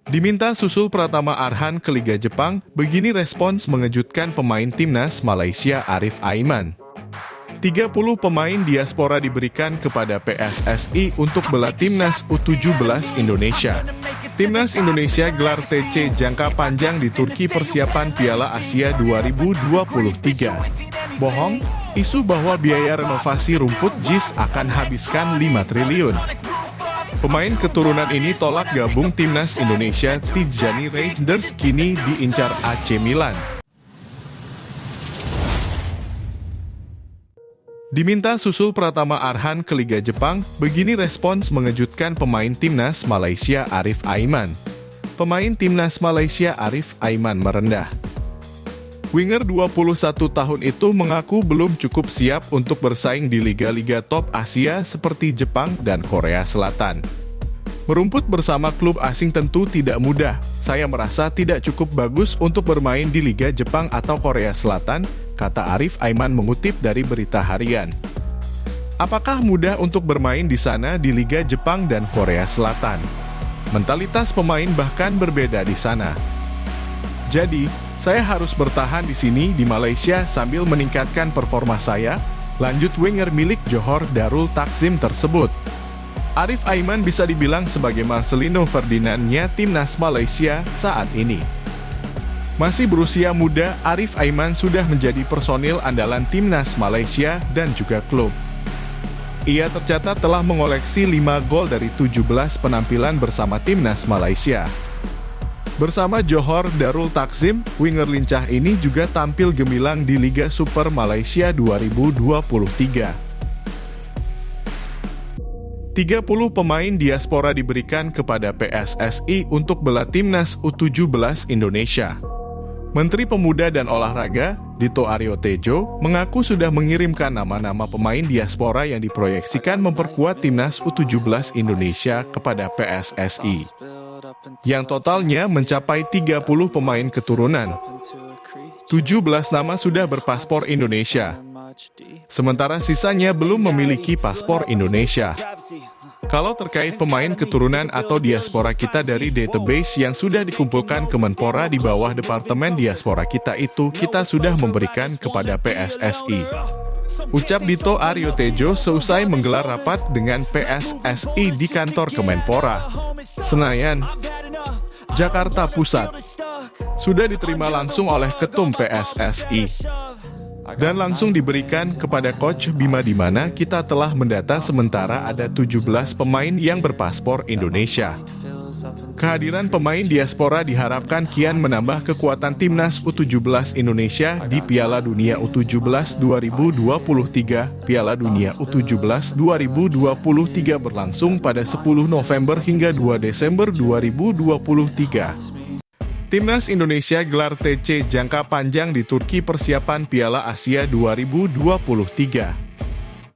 Diminta susul Pratama Arhan ke Liga Jepang, begini respons mengejutkan pemain timnas Malaysia Arif Aiman. 30 pemain diaspora diberikan kepada PSSI untuk bela timnas U17 Indonesia. Timnas Indonesia gelar TC jangka panjang di Turki persiapan Piala Asia 2023. Bohong, isu bahwa biaya renovasi rumput JIS akan habiskan 5 triliun. Pemain keturunan ini tolak gabung timnas Indonesia. Tijani Reinders kini diincar AC Milan. Diminta susul Pratama Arhan ke Liga Jepang, begini respons mengejutkan pemain timnas Malaysia Arif Aiman. Pemain timnas Malaysia Arif Aiman merendah. Winger 21 tahun itu mengaku belum cukup siap untuk bersaing di liga-liga top Asia seperti Jepang dan Korea Selatan. Merumput bersama klub asing tentu tidak mudah. Saya merasa tidak cukup bagus untuk bermain di Liga Jepang atau Korea Selatan, kata Arif Aiman mengutip dari Berita Harian. Apakah mudah untuk bermain di sana di Liga Jepang dan Korea Selatan? Mentalitas pemain bahkan berbeda di sana. Jadi, saya harus bertahan di sini di Malaysia sambil meningkatkan performa saya, lanjut winger milik Johor Darul Takzim tersebut. Arif Aiman bisa dibilang sebagai Marcelino Ferdinandnya timnas Malaysia saat ini. Masih berusia muda, Arif Aiman sudah menjadi personil andalan timnas Malaysia dan juga klub. Ia tercatat telah mengoleksi 5 gol dari 17 penampilan bersama timnas Malaysia. Bersama Johor Darul Takzim, winger lincah ini juga tampil gemilang di Liga Super Malaysia 2023. 30 pemain diaspora diberikan kepada PSSI untuk bela timnas U17 Indonesia. Menteri Pemuda dan Olahraga, Dito Aryo Tejo, mengaku sudah mengirimkan nama-nama pemain diaspora yang diproyeksikan memperkuat timnas U17 Indonesia kepada PSSI. Yang totalnya mencapai 30 pemain keturunan. 17 nama sudah berpaspor Indonesia. Sementara sisanya belum memiliki paspor Indonesia. Kalau terkait pemain keturunan atau diaspora kita dari database yang sudah dikumpulkan Kemenpora di bawah Departemen Diaspora kita itu, kita sudah memberikan kepada PSSI. Ucap Dito Aryo Tejo seusai menggelar rapat dengan PSSI di kantor Kemenpora, Senayan, Jakarta Pusat. Sudah diterima langsung oleh Ketum PSSI. Dan langsung diberikan kepada Coach Bima di mana kita telah mendata sementara ada 17 pemain yang berpaspor Indonesia. Kehadiran pemain diaspora diharapkan kian menambah kekuatan timnas U17 Indonesia di Piala Dunia U17 2023. Piala Dunia U17 2023 berlangsung pada 10 November hingga 2 Desember 2023. Timnas Indonesia gelar TC jangka panjang di Turki persiapan Piala Asia 2023.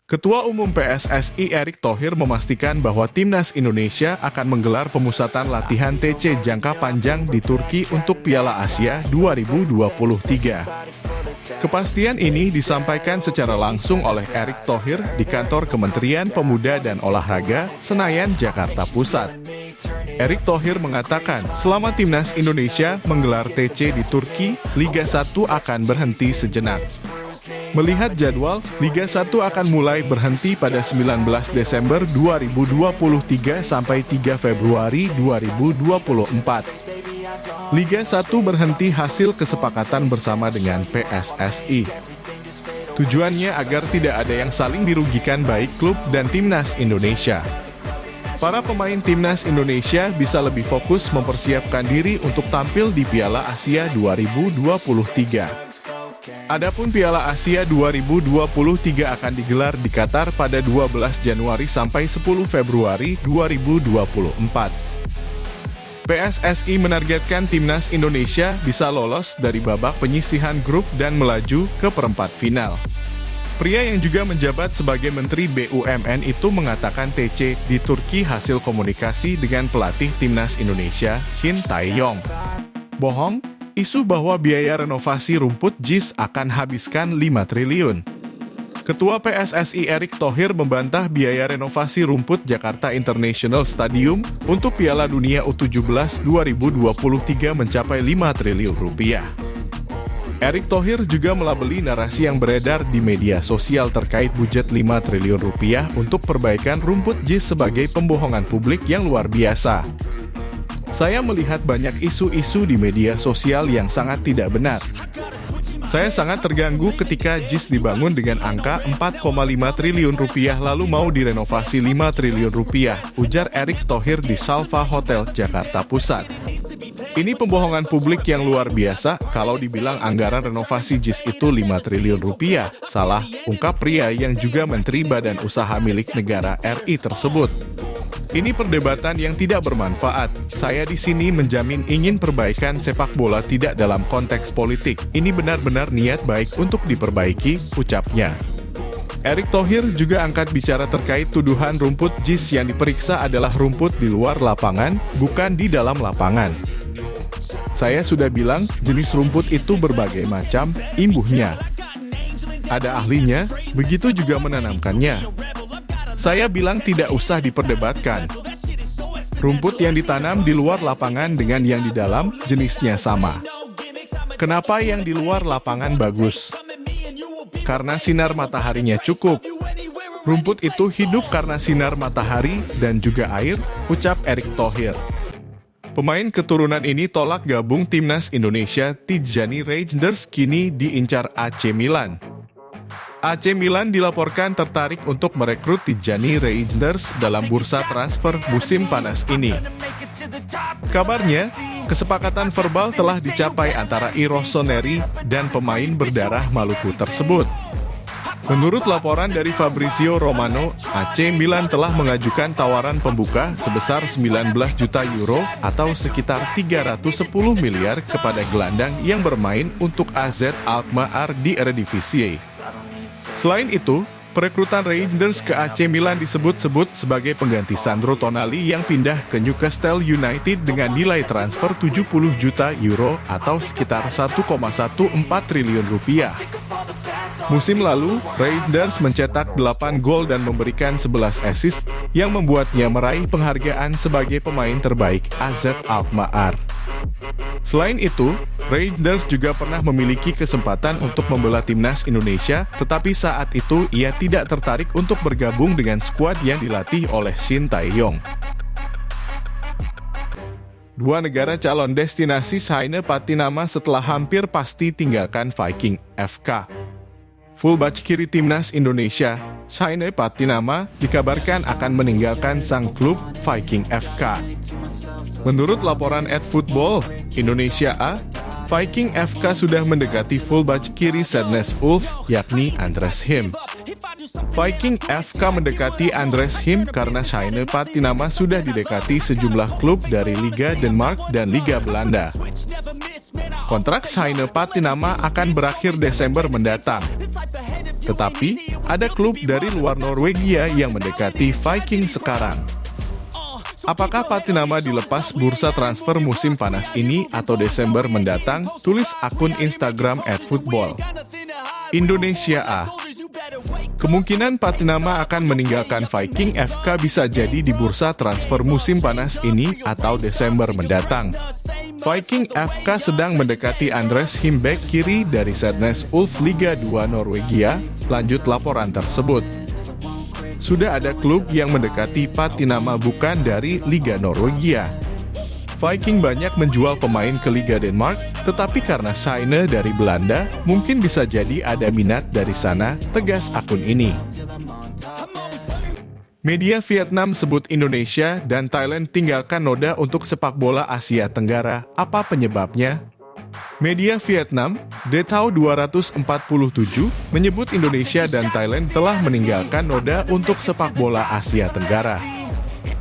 Ketua Umum PSSI Erick Thohir memastikan bahwa Timnas Indonesia akan menggelar pemusatan latihan TC jangka panjang di Turki untuk Piala Asia 2023. Kepastian ini disampaikan secara langsung oleh Erick Thohir di kantor Kementerian Pemuda dan Olahraga, Senayan, Jakarta Pusat. Erick Thohir mengatakan, selama Timnas Indonesia menggelar TC di Turki, Liga 1 akan berhenti sejenak. Melihat jadwal, Liga 1 akan mulai berhenti pada 19 Desember 2023 sampai 3 Februari 2024. Liga 1 berhenti hasil kesepakatan bersama dengan PSSI. Tujuannya agar tidak ada yang saling dirugikan baik klub dan Timnas Indonesia. Para pemain Timnas Indonesia bisa lebih fokus mempersiapkan diri untuk tampil di Piala Asia 2023. Adapun Piala Asia 2023 akan digelar di Qatar pada 12 Januari sampai 10 Februari 2024. PSSI menargetkan Timnas Indonesia bisa lolos dari babak penyisihan grup dan melaju ke perempat final. Pria yang juga menjabat sebagai Menteri BUMN itu mengatakan TC di Turki hasil komunikasi dengan pelatih Timnas Indonesia, Shin Tae-yong. Bohong, isu bahwa biaya renovasi rumput JIS akan habiskan 5 triliun. Ketua PSSI Erick Thohir membantah biaya renovasi rumput Jakarta International Stadium untuk Piala Dunia U17 2023 mencapai 5 triliun rupiah. Erick Thohir juga melabeli narasi yang beredar di media sosial terkait budget 5 triliun rupiah untuk perbaikan rumput JIS sebagai pembohongan publik yang luar biasa. Saya melihat banyak isu-isu di media sosial yang sangat tidak benar. Saya sangat terganggu ketika JIS dibangun dengan angka 4,5 triliun rupiah lalu mau direnovasi 5 triliun rupiah, ujar Erick Thohir di Salva Hotel, Jakarta Pusat. Ini pembohongan publik yang luar biasa kalau dibilang anggaran renovasi JIS itu 5 triliun rupiah. Salah, ungkap pria yang juga Menteri Badan Usaha milik negara RI tersebut. Ini perdebatan yang tidak bermanfaat. Saya di sini menjamin ingin perbaikan sepak bola tidak dalam konteks politik. Ini benar-benar niat baik untuk diperbaiki, ucapnya. Erick Thohir juga angkat bicara terkait tuduhan rumput JIS yang diperiksa adalah rumput di luar lapangan, bukan di dalam lapangan. Saya sudah bilang, jenis rumput itu berbagai macam, imbuhnya. Ada ahlinya, begitu juga menanamkannya. Saya bilang tidak usah diperdebatkan. Rumput yang ditanam di luar lapangan dengan yang di dalam, jenisnya sama. Kenapa yang di luar lapangan bagus? Karena sinar mataharinya cukup. Rumput itu hidup karena sinar matahari dan juga air, ucap Erick Thohir. Pemain keturunan ini tolak gabung timnas Indonesia. Tijjani Reijnders kini diincar AC Milan. AC Milan dilaporkan tertarik untuk merekrut Tijjani Reijnders dalam bursa transfer musim panas ini. Kabarnya, kesepakatan verbal telah dicapai antara I Rossoneri dan pemain berdarah Maluku tersebut. Menurut laporan dari Fabrizio Romano, AC Milan telah mengajukan tawaran pembuka sebesar 19 juta euro atau sekitar 310 miliar kepada gelandang yang bermain untuk AZ Alkmaar di Eredivisie. Selain itu, perekrutan Reijnders ke AC Milan disebut-sebut sebagai pengganti Sandro Tonali yang pindah ke Newcastle United dengan nilai transfer 70 juta euro atau sekitar 1,14 triliun rupiah. Musim lalu, Reijnders mencetak 8 gol dan memberikan 11 assist yang membuatnya meraih penghargaan sebagai pemain terbaik AZ Alkmaar. Selain itu, Reijnders juga pernah memiliki kesempatan untuk membela timnas Indonesia, tetapi saat itu ia tidak tertarik untuk bergabung dengan skuad yang dilatih oleh Shin Tae-yong. Dua negara calon destinasi Shaine Patinama setelah hampir pasti tinggalkan Viking FK. Fullback kiri timnas Indonesia, Shaine Patinama, dikabarkan akan meninggalkan sang klub Viking FK. Menurut laporan @football Indonesia A, Viking FK sudah mendekati fullback kiri Sandnes Ulf, yakni Andres Him. Viking FK mendekati Andres Him karena Shaine Patinama sudah didekati sejumlah klub dari Liga Denmark dan Liga Belanda. Kontrak Shaine Patinama akan berakhir Desember mendatang. Tetapi, ada klub dari luar Norwegia yang mendekati Viking sekarang. Apakah Patinama dilepas bursa transfer musim panas ini atau Desember mendatang? Tulis akun Instagram @football Indonesia A. Kemungkinan Patinama akan meninggalkan Viking FK bisa jadi di bursa transfer musim panas ini atau Desember mendatang. Viking FK sedang mendekati Andres Him bek kiri dari Sandnes Ulf Liga 2 Norwegia, lanjut laporan tersebut. Sudah ada klub yang mendekati Patinama bukan dari Liga Norwegia. Viking banyak menjual pemain ke Liga Denmark, tetapi karena Shaine dari Belanda, mungkin bisa jadi ada minat dari sana, tegas akun ini. Media Vietnam sebut Indonesia dan Thailand tinggalkan noda untuk sepak bola Asia Tenggara. Apa penyebabnya? Media Vietnam, Detau 247, menyebut Indonesia dan Thailand telah meninggalkan noda untuk sepak bola Asia Tenggara.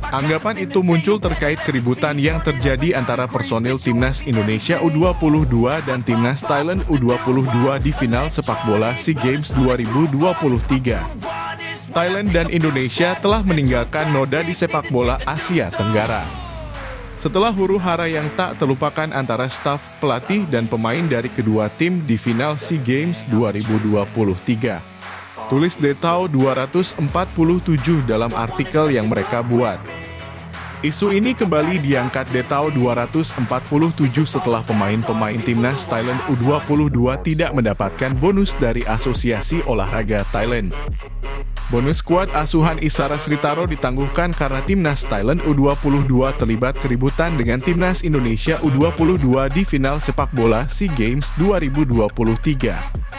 Anggapan itu muncul terkait keributan yang terjadi antara personil Timnas Indonesia U22 dan Timnas Thailand U22 di final sepak bola SEA Games 2023. Thailand dan Indonesia telah meninggalkan noda di sepak bola Asia Tenggara. Setelah huru-hara yang tak terlupakan antara staf, pelatih, dan pemain dari kedua tim di final SEA Games 2023. tulis Detau 247 dalam artikel yang mereka buat. Isu ini kembali diangkat Detau 247 setelah pemain-pemain timnas Thailand U22 tidak mendapatkan bonus dari Asosiasi Olahraga Thailand. Bonus skuad asuhan Isara Sritaro ditangguhkan karena timnas Thailand U22 terlibat keributan dengan timnas Indonesia U22 di final sepak bola SEA Games 2023.